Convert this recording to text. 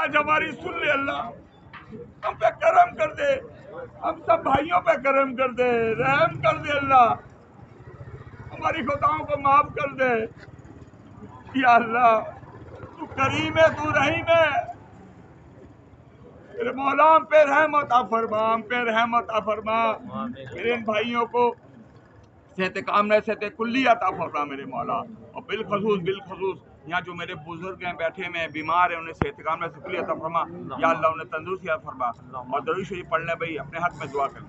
आज हमारी सुन ले अल्लाह, हम पे करम कर दे, हम सब भाइयों पे करम कर दे, रहम कर दे अल्लाह, हमारी खताओं को माफ कर दे। या अल्लाह तू करीम है, तू रहीम है, मेरे मौला हम पे रहमत फरमा, हम पे रहमत फरमा। मेरे इन भाइयों को सेहत कामना सेहत कुल्ली अता फरमा मेरे मौला, और बिलखसूस यहाँ जो मेरे बुजुर्ग हैं बैठे में बीमार हैं उन्हें सेहत कामना से कुल्ली अता फरमा। या अल्लाह उन्हें तंदुरुस्ती अता फरमा। और दरूद शरीफ पढ़ने भाई अपने हाथ में दुआ कर।